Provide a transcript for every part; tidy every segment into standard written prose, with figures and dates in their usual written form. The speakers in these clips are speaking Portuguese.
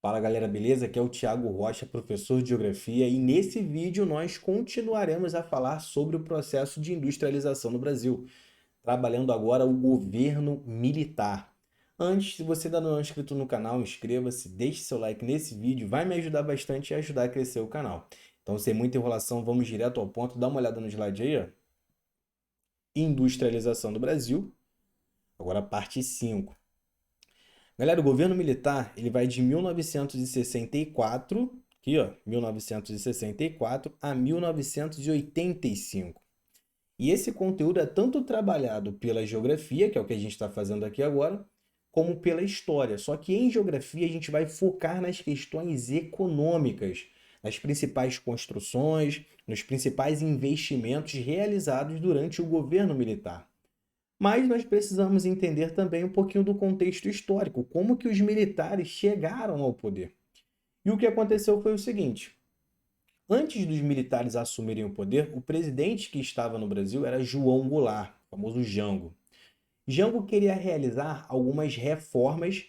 Fala galera, beleza? Aqui é o Thiago Rocha, professor de Geografia, e nesse vídeo nós continuaremos a falar sobre o processo de industrialização no Brasil, trabalhando agora o governo militar. Antes, se você ainda não é inscrito no canal, inscreva-se, deixe seu like nesse vídeo, vai me ajudar bastante e ajudar a crescer o canal. Então, sem muita enrolação, vamos direto ao ponto, dá uma olhada no slide aí, ó. Industrialização do Brasil, agora a parte 5. Galera, o governo militar, ele vai de 1964, aqui ó, 1964 a 1985. E esse conteúdo é tanto trabalhado pela geografia, que é o que a gente está fazendo aqui agora, como pela história. Só que em geografia a gente vai focar nas questões econômicas, nas principais construções, nos principais investimentos realizados durante o governo militar. Mas nós precisamos entender também um pouquinho do contexto histórico, como que os militares chegaram ao poder. E o que aconteceu foi o seguinte: antes dos militares assumirem o poder, o presidente que estava no Brasil era João Goulart, o famoso Jango. Jango queria realizar algumas reformas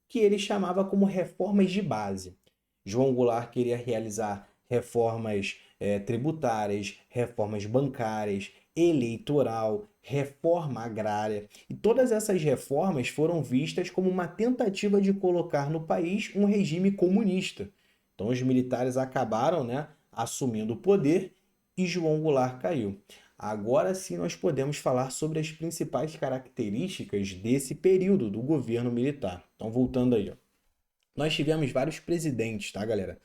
que ele chamava como reformas de base. João Goulart queria realizar reformas tributárias, reformas bancárias, eleitoral, reforma agrária. E todas essas reformas foram vistas como uma tentativa de colocar no país um regime comunista. Então os militares acabaram, né, assumindo o poder e João Goulart caiu. Agora sim nós podemos falar sobre as principais características desse período do governo militar. Então voltando aí, ó. Nós tivemos vários presidentes, tá, galera?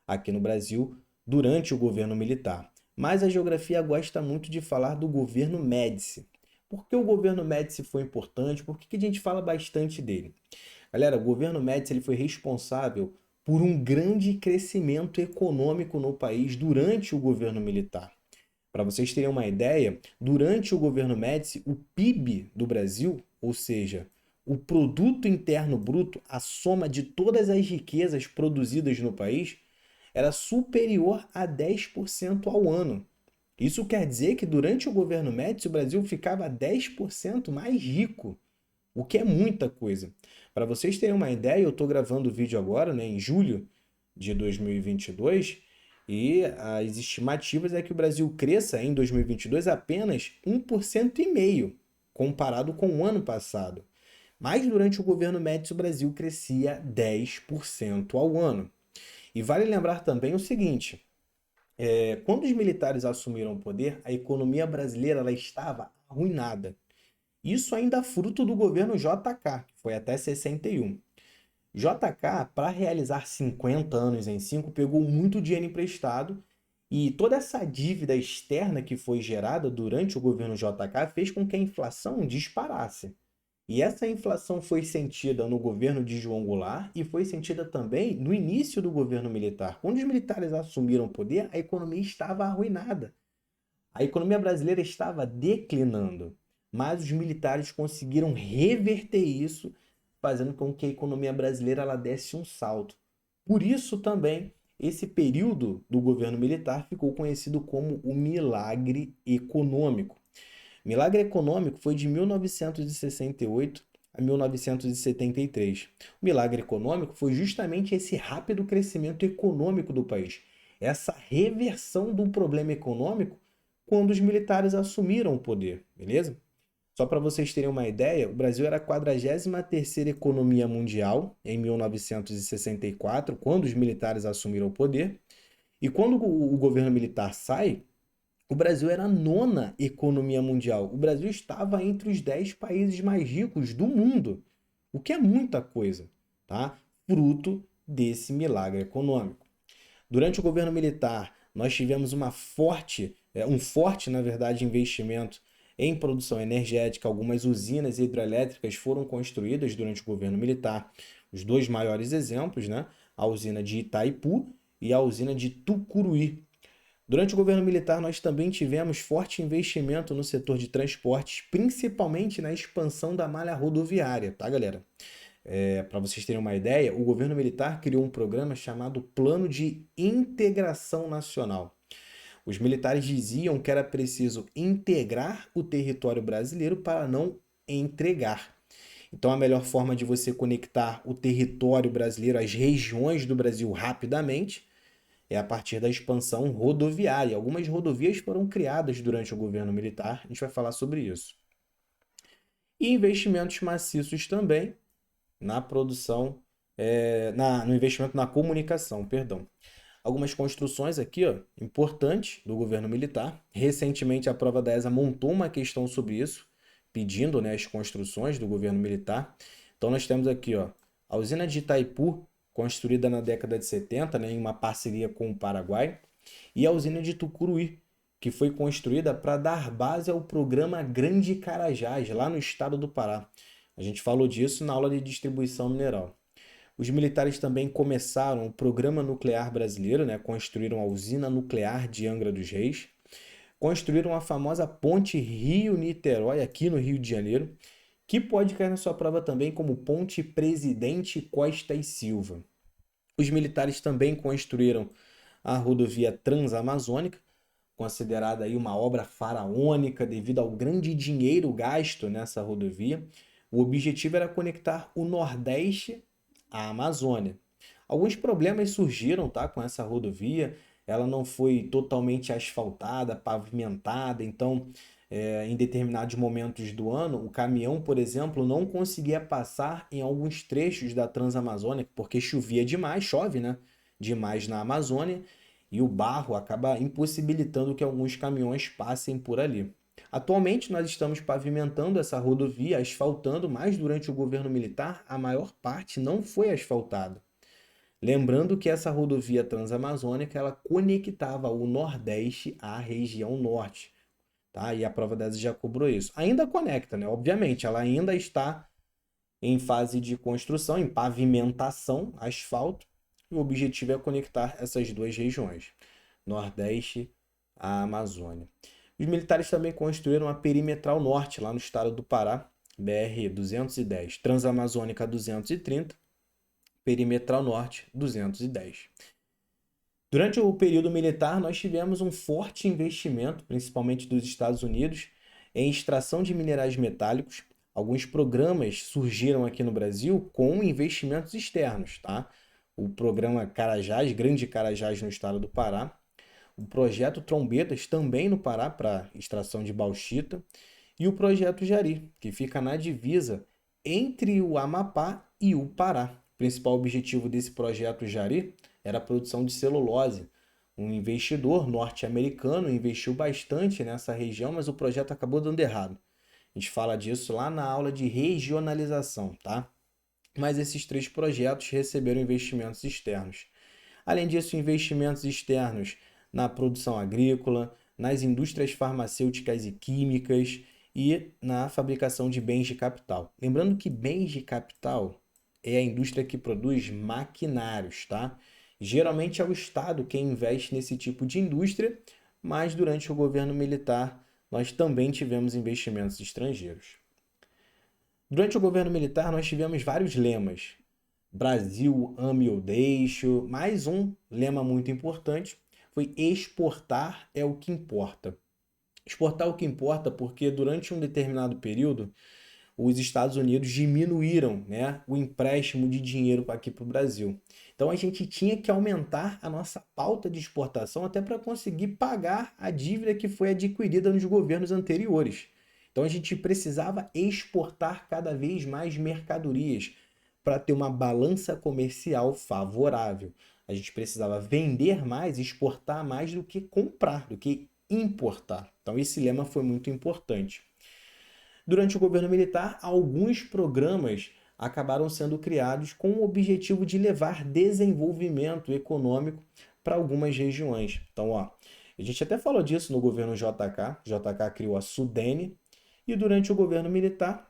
Aqui no Brasil, durante o governo militar. Mas a geografia gosta muito de falar do governo Médici. Por que o governo Médici foi importante? Por que a gente fala bastante dele? Galera, o governo Médici ele foi responsável por um grande crescimento econômico no país durante o governo militar. Para vocês terem uma ideia, durante o governo Médici, o PIB do Brasil, ou seja, o produto interno bruto, a soma de todas as riquezas produzidas no país, era superior a 10% ao ano. Isso quer dizer que durante o governo Médici o Brasil ficava 10% mais rico, o que é muita coisa. Para vocês terem uma ideia, eu estou gravando o vídeo agora, né, em julho de 2022, e as estimativas é que o Brasil cresça em 2022 apenas 1,5% comparado com o ano passado. Mas durante o governo Médici o Brasil crescia 10% ao ano. E vale lembrar também o seguinte: quando os militares assumiram o poder, a economia brasileira ela estava arruinada. Isso ainda fruto do governo JK, que foi até 61. JK, para realizar 50 anos em 5, pegou muito dinheiro emprestado e toda essa dívida externa que foi gerada durante o governo JK fez com que a inflação disparasse. E essa inflação foi sentida no governo de João Goulart e foi sentida também no início do governo militar. Quando os militares assumiram o poder, a economia estava arruinada. A economia brasileira estava declinando, mas os militares conseguiram reverter isso, fazendo com que a economia brasileira ela desse um salto. Por isso também esse período do governo militar ficou conhecido como o milagre econômico. Milagre econômico foi de 1968 a 1973. O milagre econômico foi justamente esse rápido crescimento econômico do país, essa reversão do problema econômico quando os militares assumiram o poder, beleza? Só para vocês terem uma ideia, o Brasil era a 43ª economia mundial em 1964, quando os militares assumiram o poder. E quando o governo militar sai, o Brasil era a 9ª economia mundial. O Brasil estava entre os 10 países mais ricos do mundo, o que é muita coisa, tá? Fruto desse milagre econômico. Durante o governo militar, nós tivemos um forte, na verdade, investimento em produção energética. Algumas usinas hidrelétricas foram construídas durante o governo militar. Os dois maiores exemplos, né? A usina de Itaipu e a usina de Tucuruí. Durante o governo militar, nós também tivemos forte investimento no setor de transportes, principalmente na expansão da malha rodoviária, tá, galera? Para vocês terem uma ideia, o governo militar criou um programa chamado Plano de Integração Nacional. Os militares diziam que era preciso integrar o território brasileiro para não entregar. Então, a melhor forma de você conectar o território brasileiro, as regiões do Brasil rapidamente, é a partir da expansão rodoviária. Algumas rodovias foram criadas durante o governo militar, a gente vai falar sobre isso. E investimentos maciços também na produção, no investimento na comunicação, perdão. Algumas construções aqui, ó, importantes do governo militar. Recentemente, a prova da ESA montou uma questão sobre isso, pedindo, né, as construções do governo militar. Então, nós temos aqui, ó, a usina de Itaipu, construída na década de 70, né, em uma parceria com o Paraguai, e a usina de Tucuruí, que foi construída para dar base ao programa Grande Carajás, lá no estado do Pará. A gente falou disso na aula de distribuição mineral. Os militares também começaram o Programa Nuclear Brasileiro, né? Construíram a usina nuclear de Angra dos Reis, construíram a famosa ponte Rio-Niterói, aqui no Rio de Janeiro, que pode cair na sua prova também como Ponte Presidente Costa e Silva. Os militares também construíram a rodovia Transamazônica, considerada aí uma obra faraônica devido ao grande dinheiro gasto nessa rodovia. O objetivo era conectar o Nordeste à Amazônia. Alguns problemas surgiram, tá, com essa rodovia. Ela não foi totalmente asfaltada, pavimentada, então em determinados momentos do ano, o caminhão, por exemplo, não conseguia passar em alguns trechos da Transamazônica, porque chovia demais, chove, né? Demais na Amazônia, e o barro acaba impossibilitando que alguns caminhões passem por ali. Atualmente nós estamos pavimentando essa rodovia, asfaltando, mas durante o governo militar a maior parte não foi asfaltada. Lembrando que essa rodovia transamazônica ela conectava o Nordeste à região Norte, tá? E a prova dessa já cobrou isso. Ainda conecta, né? Obviamente, ela ainda está em fase de construção, em pavimentação, asfalto, e o objetivo é conectar essas duas regiões, Nordeste à Amazônia. Os militares também construíram a Perimetral Norte, lá no estado do Pará, BR-210, Transamazônica 230, Perimetral Norte 210. Durante o período militar, nós tivemos um forte investimento, principalmente dos Estados Unidos, em extração de minerais metálicos. Alguns programas surgiram aqui no Brasil com investimentos externos, tá? O programa Carajás, Grande Carajás no estado do Pará, o projeto Trombetas, também no Pará, para extração de bauxita, e o projeto Jari, que fica na divisa entre o Amapá e o Pará. O principal objetivo desse projeto Jari era a produção de celulose. Um investidor norte-americano investiu bastante nessa região, mas o projeto acabou dando errado. A gente fala disso lá na aula de regionalização, tá? Mas esses três projetos receberam investimentos externos. Além disso, investimentos externos na produção agrícola, nas indústrias farmacêuticas e químicas e na fabricação de bens de capital. Lembrando que bens de capital é a indústria que produz maquinários, tá? Geralmente é o Estado quem investe nesse tipo de indústria, mas durante o governo militar nós também tivemos investimentos estrangeiros. Durante o governo militar nós tivemos vários lemas. Brasil, ame ou deixo. Mais um lema muito importante foi exportar é o que importa. Exportar é o que importa porque durante um determinado período os Estados Unidos diminuíram, né, o empréstimo de dinheiro aqui para o Brasil. Então a gente tinha que aumentar a nossa pauta de exportação até para conseguir pagar a dívida que foi adquirida nos governos anteriores. Então a gente precisava exportar cada vez mais mercadorias para ter uma balança comercial favorável. A gente precisava vender mais, exportar mais do que comprar, do que importar. Então esse lema foi muito importante. Durante o governo militar, alguns programas acabaram sendo criados com o objetivo de levar desenvolvimento econômico para algumas regiões. Então, ó, a gente até falou disso no governo JK. JK criou a Sudene e durante o governo militar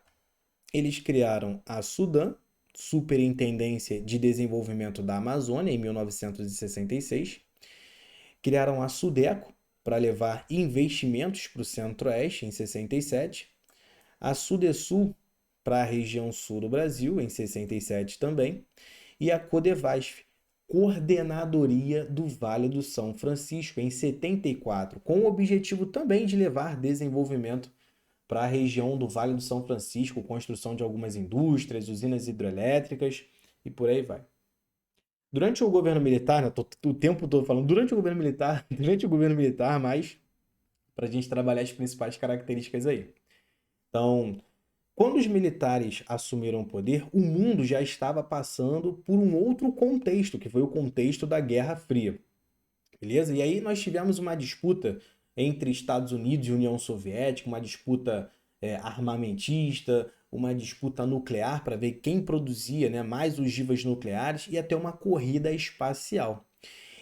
eles criaram a Sudan, Superintendência de Desenvolvimento da Amazônia, em 1966. Criaram a Sudeco para levar investimentos para o Centro-Oeste, em 67. A Sudesul para a região sul do Brasil, em 67 também, e a Codevasf, Coordenadoria do Vale do São Francisco, em 74, com o objetivo também de levar desenvolvimento para a região do Vale do São Francisco, construção de algumas indústrias, usinas hidrelétricas e por aí vai. Durante o governo militar, né, tô o tempo todo falando durante o governo militar, durante o governo militar, mas para a gente trabalhar as principais características aí. Então, quando os militares assumiram o poder, o mundo já estava passando por um outro contexto, que foi o contexto da Guerra Fria, beleza? E aí nós tivemos uma disputa entre Estados Unidos e União Soviética, uma disputa armamentista, uma disputa nuclear para ver quem produzia, né, mais ogivas nucleares e até uma corrida espacial.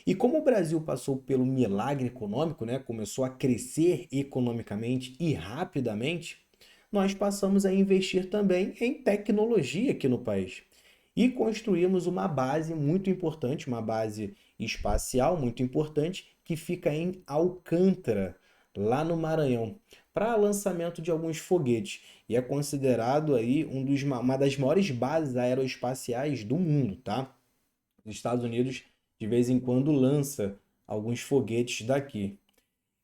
E como o Brasil passou pelo milagre econômico, né, começou a crescer economicamente e rapidamente, nós passamos a investir também em tecnologia aqui no país. E construímos uma base muito importante, uma base espacial muito importante, que fica em Alcântara, lá no Maranhão, para lançamento de alguns foguetes. E é considerado aí uma das maiores bases aeroespaciais do mundo, tá? Os Estados Unidos, de vez em quando, lança alguns foguetes daqui.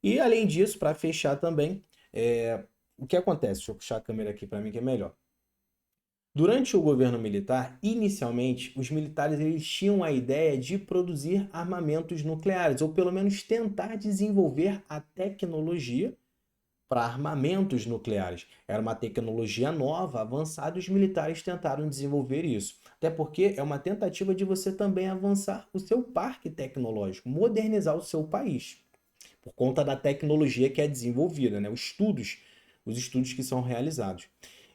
E além disso, para fechar também, o que acontece? Deixa eu puxar a câmera aqui para mim que é melhor. Durante o governo militar, inicialmente, os militares eles tinham a ideia de produzir armamentos nucleares, ou pelo menos tentar desenvolver a tecnologia para armamentos nucleares. Era uma tecnologia nova, avançada, e os militares tentaram desenvolver isso. Até porque é uma tentativa de você também avançar o seu parque tecnológico, modernizar o seu país, por conta da tecnologia que é desenvolvida, né? Os estudos que são realizados.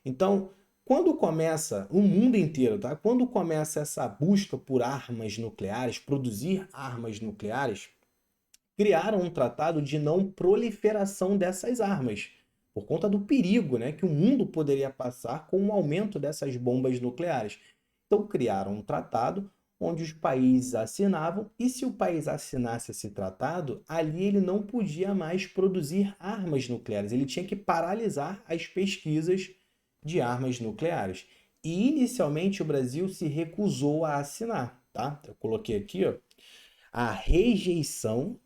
Então, quando começa o mundo inteiro, tá? Quando começa essa busca por armas nucleares, produzir armas nucleares, criaram um tratado de não proliferação dessas armas, por conta do perigo, né, que o mundo poderia passar com o aumento dessas bombas nucleares. Então criaram um tratado onde os países assinavam, e se o país assinasse esse tratado, ali ele não podia mais produzir armas nucleares, ele tinha que paralisar as pesquisas de armas nucleares. E inicialmente o Brasil se recusou a assinar, tá? Eu coloquei aqui, ó, a rejeição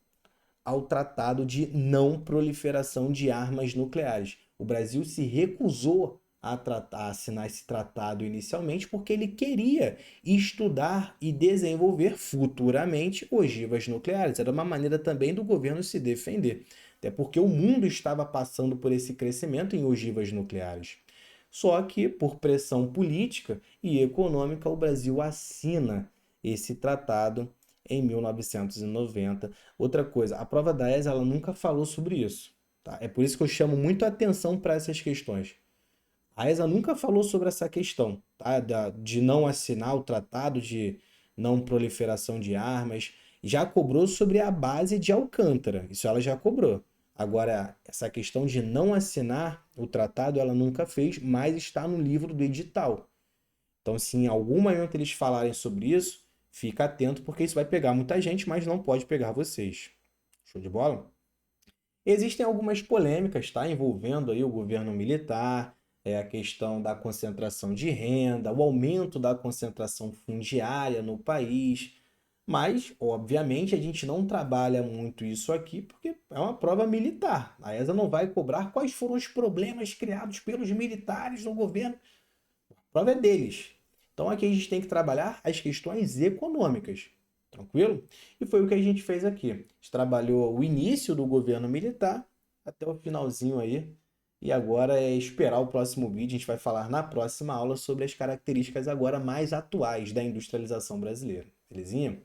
ao Tratado de Não Proliferação de Armas Nucleares. O Brasil se recusou a assinar esse tratado inicialmente porque ele queria estudar e desenvolver futuramente ogivas nucleares. Era uma maneira também do governo se defender, até porque o mundo estava passando por esse crescimento em ogivas nucleares. Só que, por pressão política e econômica, o Brasil assina esse tratado em 1990. Outra coisa, a prova da ESA ela nunca falou sobre isso, tá? É por isso que eu chamo muito a atenção para essas questões. A ESA nunca falou sobre essa questão, tá? De não assinar o tratado de não proliferação de armas. Já cobrou sobre a base de Alcântara, isso ela já cobrou. Agora, essa questão de não assinar o tratado, ela nunca fez, mas está no livro do edital. Então, se em algum momento eles falarem sobre isso, fica atento, porque isso vai pegar muita gente, mas não pode pegar vocês. Show de bola? Existem algumas polêmicas, tá? Envolvendo aí o governo militar, a questão da concentração de renda, o aumento da concentração fundiária no país. Mas, obviamente, a gente não trabalha muito isso aqui porque é uma prova militar. A ESA não vai cobrar quais foram os problemas criados pelos militares no governo. A prova é deles. Então aqui a gente tem que trabalhar as questões econômicas. Tranquilo? E foi o que a gente fez aqui. A gente trabalhou o início do governo militar até o finalzinho aí. E agora é esperar o próximo vídeo. A gente vai falar na próxima aula sobre as características agora mais atuais da industrialização brasileira. Belezinha?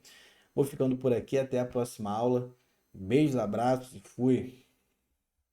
Vou ficando por aqui. Até a próxima aula. Beijos, abraços e fui!